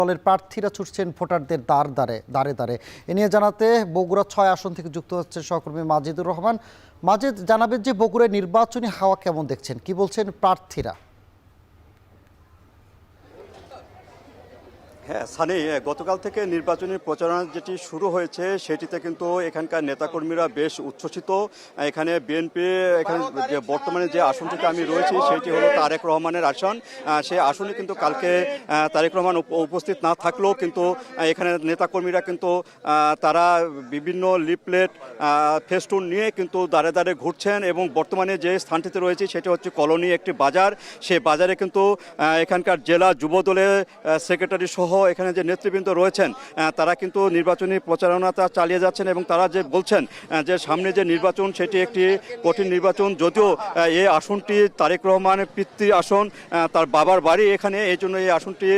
দলের প্রার্থীরা ছুটছেন ভোটারদের দ্বারে দ্বারে। এ নিয়ে জানাতে বগুড়া ৬ আসন থেকে যুক্ত হচ্ছে সহকর্মী মাজিদুর রহমান। মাজিদ, জানাবেন যে বগুড়ায় নির্বাচনী হাওয়া কেমন দেখছেন, কি বলছেন প্রার্থীরা? হ্যাঁ সানি, গতকাল থেকে নির্বাচনী প্রচারণা যেটি শুরু হয়েছে সেটিতে কিন্তু এখানকার নেতাকর্মীরা বেশ উচ্ছ্বসিত। এখানে বিএনপি এখানে যে বর্তমানে যে আসনটিতে আমি রয়েছি সেটি হলো তারেক রহমানের আসন। সেই আসনে কিন্তু কালকে তারেক রহমান উপস্থিত না থাকলেও কিন্তু এখানে নেতাকর্মীরা কিন্তু তারা বিভিন্ন লিফলেট ফেস্টুন নিয়ে কিন্তু দাঁড়ে দাঁড়ে ঘুরছেন এবং বর্তমানে যে স্থানটিতে রয়েছে সেটি হচ্ছে কলোনি একটি বাজার। সেই বাজারে কিন্তু এখানকার জেলা যুবদলের সেক্রেটারি সহ এখানে যে নেতৃবৃন্দ রয়েছেন তারা কিন্তু নির্বাচনী প্রচারণাটা চালিয়ে যাচ্ছেন এবং তারা যে বলছেন যে সামনে যে নির্বাচন সেটি একটি কঠিন নির্বাচন। যদিও এই আসনটি তারেক রহমানের পিতৃ আসন, তার বাবার বাড়ি এখানে, এই জন্য এই আসনটি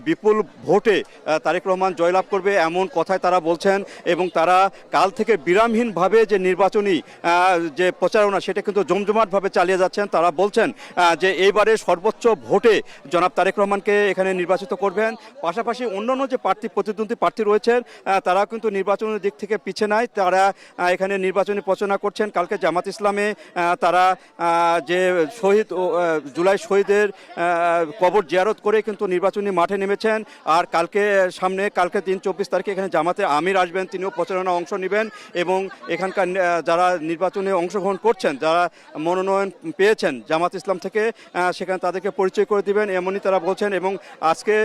বিপুল ভোটে তারেক রহমান জয়লাভ করবে এমন কথাই তারা বলছেন এবং তারা কাল থেকে বিরামহীনভাবে যে নির্বাচনী যে প্রচারণা সেটা কিন্তু জমজমাটভাবে চালিয়ে যাচ্ছেন। তারা বলছেন যে এইবারে সর্বোচ্চ ভোটে জনাব তারেক রহমানকে এখানে নির্বাচিত করবেন। পাশাপাশি অন্যান্য যে প্রতিদ্বন্দ্বী প্রার্থী রয়েছেন তারা কিন্তু নির্বাচনের দিক থেকে পিছিয়ে নাই, তারা এখানে নির্বাচনী প্রচারণা করছেন। কালকে জামাত ইসলামে তারা যে শহীদ জুলাই শহীদের কবর জিয়ারত করে কিন্তু নির্বাচনী মাঠে নেমেছেন। আর কালকে 3-24 তারিখে এখানে জামাতে আমির আসবেন, তিনিও প্রচারণা অংশ নেবেন এবং এখানকার যারা নির্বাচনে অংশগ্রহণ করছেন, যারা মনোনয়ন পেয়েছেন জামাত ইসলাম থেকে, সেখানে তাদেরকে পরিচয় করে দিবেন এমনই তারা বলছেন। এবং আজকে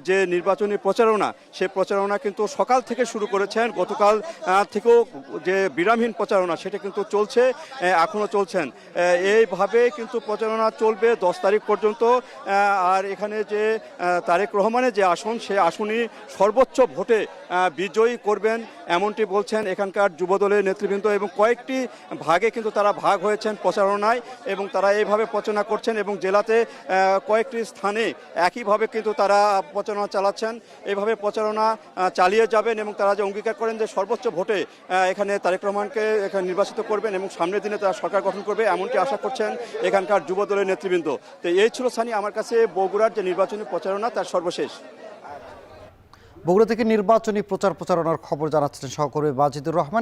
যে নির্বাচনী প্রচারণা সেই প্রচারণা কিন্তু সকাল থেকে শুরু করেছেন, গতকাল থেকেও যে বিরামহীন প্রচারণা সেটা কিন্তু চলছে, এখনও চলছেন। এইভাবে কিন্তু প্রচারণা চলবে 10 তারিখ পর্যন্ত। আর এখানে যে তারেক রহমানের যে আসন সেই আসনই সর্বোচ্চ ভোটে বিজয়ী করবেন এমনটি বলছেন এখানকার যুবদলের নেতৃবৃন্দ এবং কয়েকটি ভাগে কিন্তু তারা ভাগ হয়েছেন প্রচারণায় এবং তারা এইভাবে প্রচারণা করছেন এবং জেলাতে কয়েকটি স্থানে একইভাবে কিন্তু তারা প্রচারণা চালাচ্ছেন। এইভাবে প্রচারণা চালিয়ে যাবেন এবং তারা যে অঙ্গীকার করেন যে সর্বোচ্চ ভোটে এখানে তারেক রহমানকে এখানে নির্বাচিত করবেন এবং সামনের দিনে তারা সরকার গঠন করবে এমনটি আশা করছেন এখানকার যুবদলের নেতৃবৃন্দ। তো এই ছিল সানি আমার কাছে বগুড়ার যে নির্বাচনী প্রচারণা তার সর্বশেষ। বগুড়া থেকে নির্বাচনী প্রচারণার খবর জানাচ্ছিলেন সহকর্মী মাজিদুর রহমান।